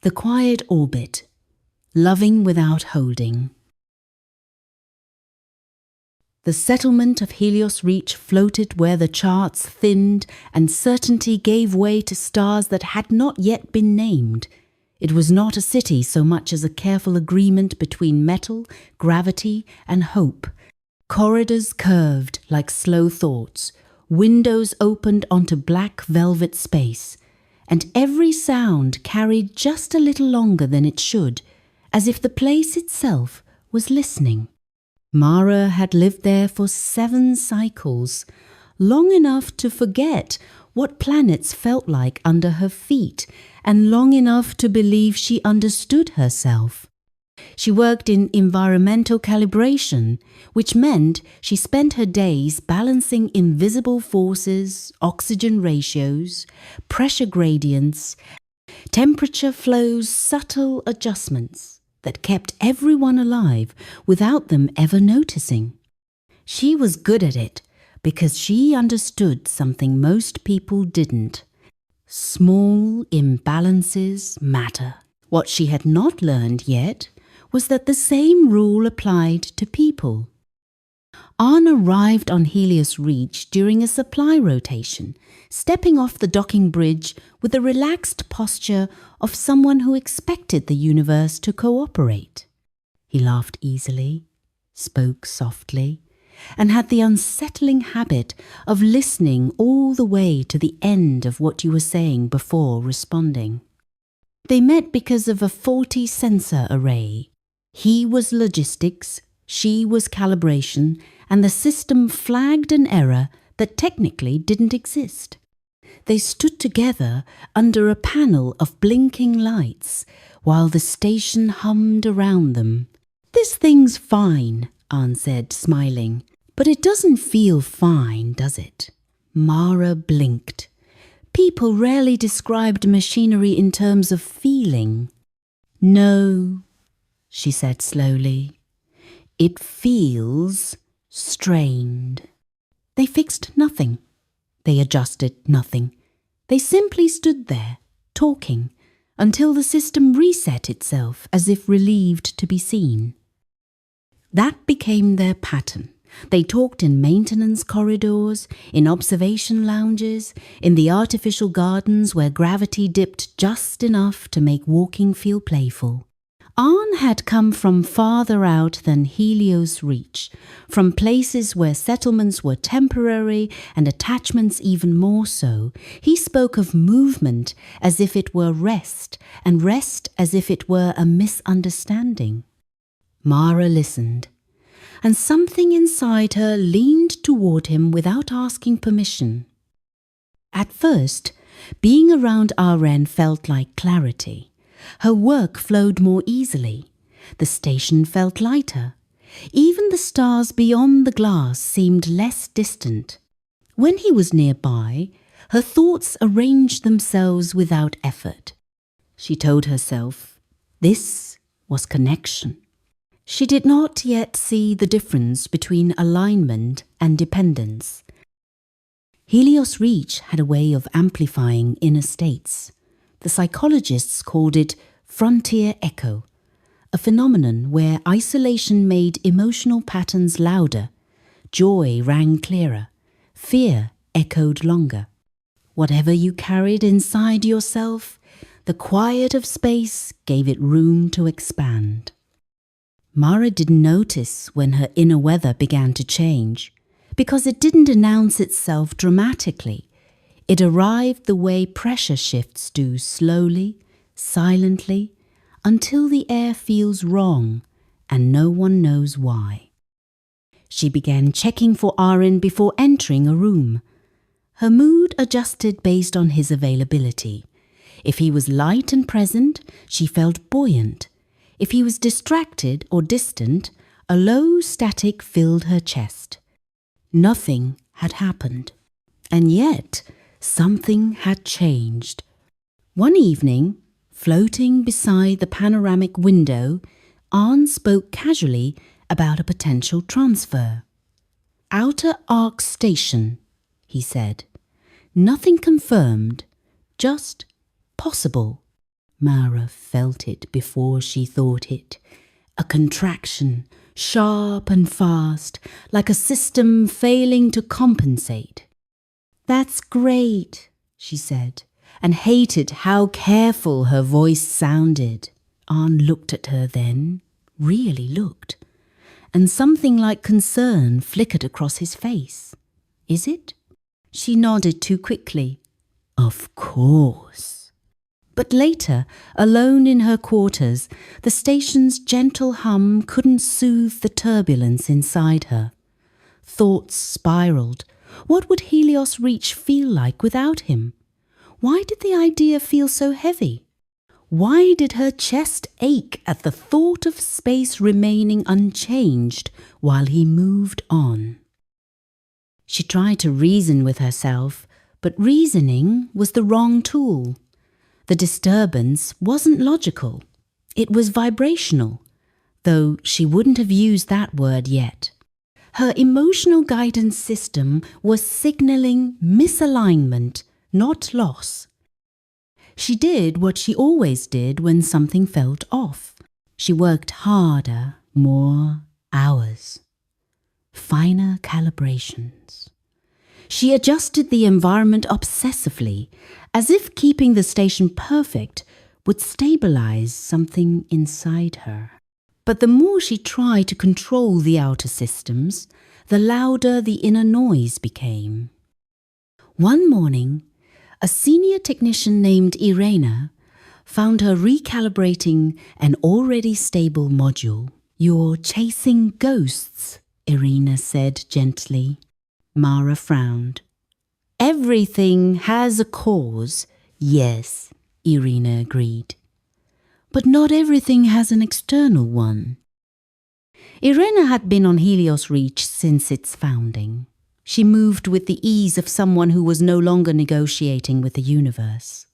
The quiet orbit, loving without holding. The settlement of Helios Reach floated where the charts thinned and certainty gave way to stars that had not yet been named. It was not a city so much as a careful agreement between metal, gravity, and hope. Corridors curved like slow thoughts, windows opened onto black velvet space, and every sound carried just a little longer than it should, as if the place itself was listening. Mara had lived there for 7 cycles, long enough to forget what planets felt like under her feet, and long enough to believe she understood herself. She worked in environmental calibration, which meant she spent her days balancing invisible forces, oxygen ratios, pressure gradients, temperature flows, subtle adjustments that kept everyone alive without them ever noticing. She was good at it because she understood something most people didn't. Small imbalances matter. What she had not learned yet was that the same rule applied to people. Arn arrived on Helios Reach during a supply rotation, stepping off the docking bridge with the relaxed posture of someone who expected the universe to cooperate. He laughed easily, spoke softly, and had the unsettling habit of listening all the way to the end of what you were saying before responding. They met because of a faulty sensor array. He was logistics, she was calibration, and the system flagged an error that technically didn't exist. They stood together under a panel of blinking lights while the station hummed around them. "This thing's fine," Arn said, smiling. "But it doesn't feel fine, does it?" Mara blinked. People rarely described machinery in terms of feeling. "No," she said slowly. "It feels strained." They fixed nothing. They adjusted nothing. They simply stood there, talking, until the system reset itself as if relieved to be seen. That became their pattern. They talked in maintenance corridors, in observation lounges, in the artificial gardens where gravity dipped just enough to make walking feel playful. Arn had come from farther out than Helios Reach, from places where settlements were temporary and attachments even more so. He spoke of movement as if it were rest, and rest as if it were a misunderstanding. Mara listened, and something inside her leaned toward him without asking permission. At first, being around Aren felt like clarity. Her work flowed more easily. The station felt lighter. Even the stars beyond the glass seemed less distant. When he was nearby, her thoughts arranged themselves without effort. She told herself, this was connection. She did not yet see the difference between alignment and dependence. Helios Reach had a way of amplifying inner states. The psychologists called it frontier echo, a phenomenon where isolation made emotional patterns louder, joy rang clearer, fear echoed longer. Whatever you carried inside yourself, the quiet of space gave it room to expand. Mara didn't notice when her inner weather began to change, because it didn't announce itself dramatically. It arrived the way pressure shifts do, slowly, silently, until the air feels wrong and no one knows why. She began checking for Aren before entering a room. Her mood adjusted based on his availability. If he was light and present, she felt buoyant. If he was distracted or distant, a low static filled her chest. Nothing had happened, and yet something had changed. One evening, floating beside the panoramic window, Arn spoke casually about a potential transfer. "Outer Arc Station," he said. "Nothing confirmed, just possible." Mara felt it before she thought it. A contraction, sharp and fast, like a system failing to compensate. "That's great," she said, and hated how careful her voice sounded. Arn looked at her then, really looked, and something like concern flickered across his face. "Is it?" She nodded too quickly. "Of course." But later, alone in her quarters, the station's gentle hum couldn't soothe the turbulence inside her. Thoughts spiraled. What would Helios Reach feel like without him? Why did the idea feel so heavy? Why did her chest ache at the thought of space remaining unchanged while he moved on? She tried to reason with herself, but reasoning was the wrong tool. The disturbance wasn't logical. It was vibrational, though she wouldn't have used that word yet. Her emotional guidance system was signaling misalignment, not loss. She did what she always did when something felt off. She worked harder, more hours. Finer calibrations. She adjusted the environment obsessively, as if keeping the station perfect would stabilize something inside her. But the more she tried to control the outer systems, the louder the inner noise became. One morning, a senior technician named Irena found her recalibrating an already stable module. "You're chasing ghosts," Irena said gently. Mara frowned. "Everything has a cause." "Yes," Irena agreed. "But not everything has an external one." Irena had been on Helios Reach since its founding. She moved with the ease of someone who was no longer negotiating with the universe.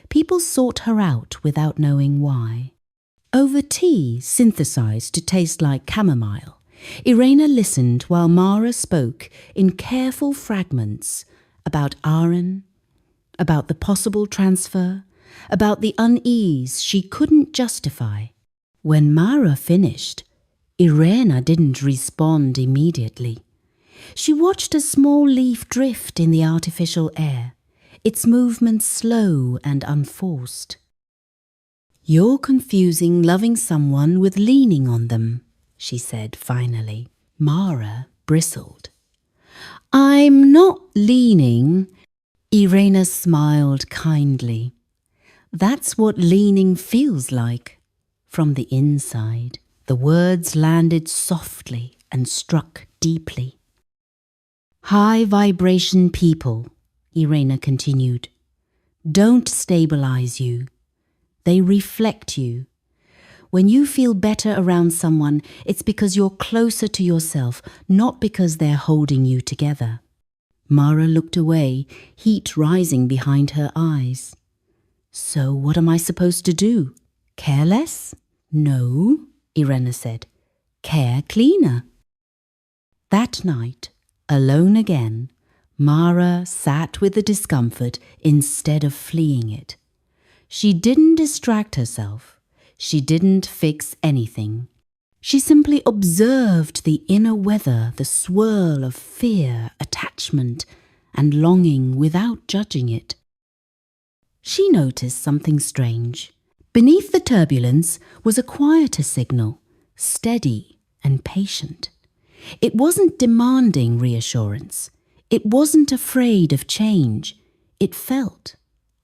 People sought her out without knowing why. Over tea, synthesized to taste like chamomile, Irena listened while Mara spoke in careful fragments about Aaron, about the possible transfer, about the unease she couldn't justify. When Mara finished, Irena didn't respond immediately. She watched a small leaf drift in the artificial air, its movements slow and unforced. "You're confusing loving someone with leaning on them," she said finally. Mara bristled. "I'm not leaning." Irena smiled kindly. "That's what leaning feels like. From the inside." The words landed softly and struck deeply. "High vibration people," Irena continued, "don't stabilize you. They reflect you. When you feel better around someone, it's because you're closer to yourself, not because they're holding you together." Mara looked away, heat rising behind her eyes. "So what am I supposed to do? Care less?" "No," Irena said. "Care cleaner." That night, alone again, Mara sat with the discomfort instead of fleeing it. She didn't distract herself. She didn't fix anything. She simply observed the inner weather, the swirl of fear, attachment, and longing without judging it. She noticed something strange. Beneath the turbulence was a quieter signal, steady and patient. It wasn't demanding reassurance. It wasn't afraid of change. It felt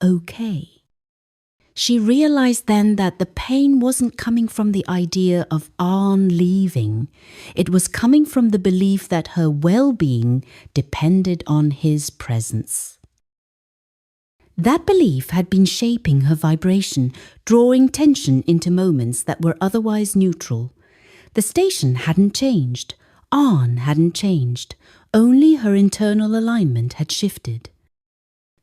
okay. She realized then that the pain wasn't coming from the idea of Arn leaving. It was coming from the belief that her well-being depended on his presence. That belief had been shaping her vibration, drawing tension into moments that were otherwise neutral. The station hadn't changed. Arn hadn't changed. Only her internal alignment had shifted.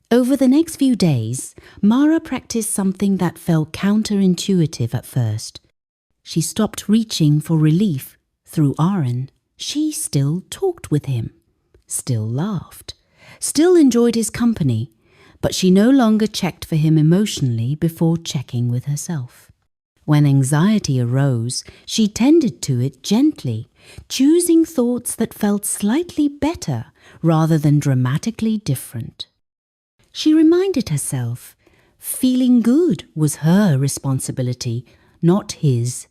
Over the next few days, Mara practiced something that felt counterintuitive at first. She stopped reaching for relief through Aaron. She still talked with him, still laughed, still enjoyed his company, but she no longer checked for him emotionally before checking with herself. When anxiety arose, she tended to it gently, choosing thoughts that felt slightly better rather than dramatically different. She reminded herself, feeling good was her responsibility, not his.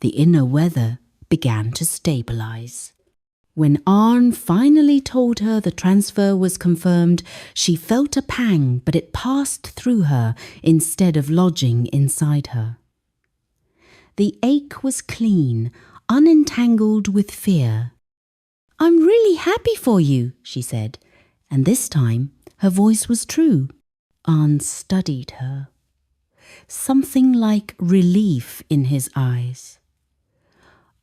The inner weather began to stabilize. When Arne finally told her the transfer was confirmed, she felt a pang, but it passed through her instead of lodging inside her. The ache was clean, unentangled with fear. "I'm really happy for you," she said, and this time her voice was true. Arne studied her. Something like relief in his eyes.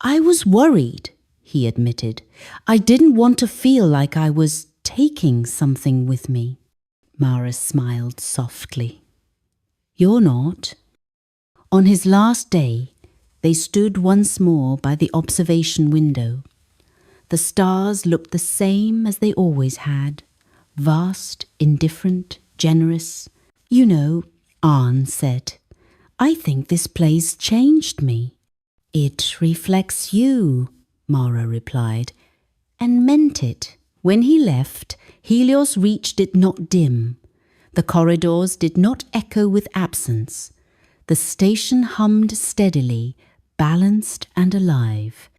"I was worried," he admitted. "I didn't want to feel like I was taking something with me." Mara smiled softly. "You're not." On his last day, they stood once more by the observation window. The stars looked the same as they always had, vast, indifferent, generous. "You know," Arne said, "I think this place changed me." "It reflects you," Mara replied, and meant it. When he left, Helios Reach did not dim. The corridors did not echo with absence. The station hummed steadily, balanced and alive.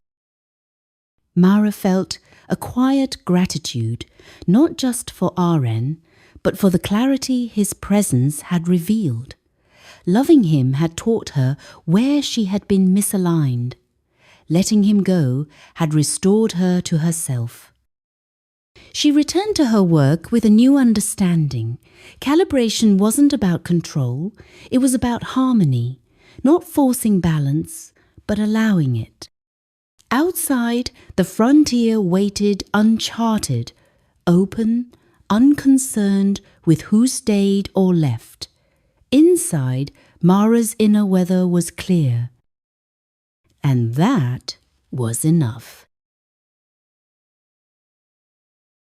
Mara felt a quiet gratitude, not just for Aren, but for the clarity his presence had revealed. Loving him had taught her where she had been misaligned. Letting him go had restored her to herself. She returned to her work with a new understanding. Calibration wasn't about control, it was about harmony, not forcing balance, but allowing it. Outside, the frontier waited uncharted, open, unconcerned with who stayed or left. Inside, Mara's inner weather was clear. And that was enough.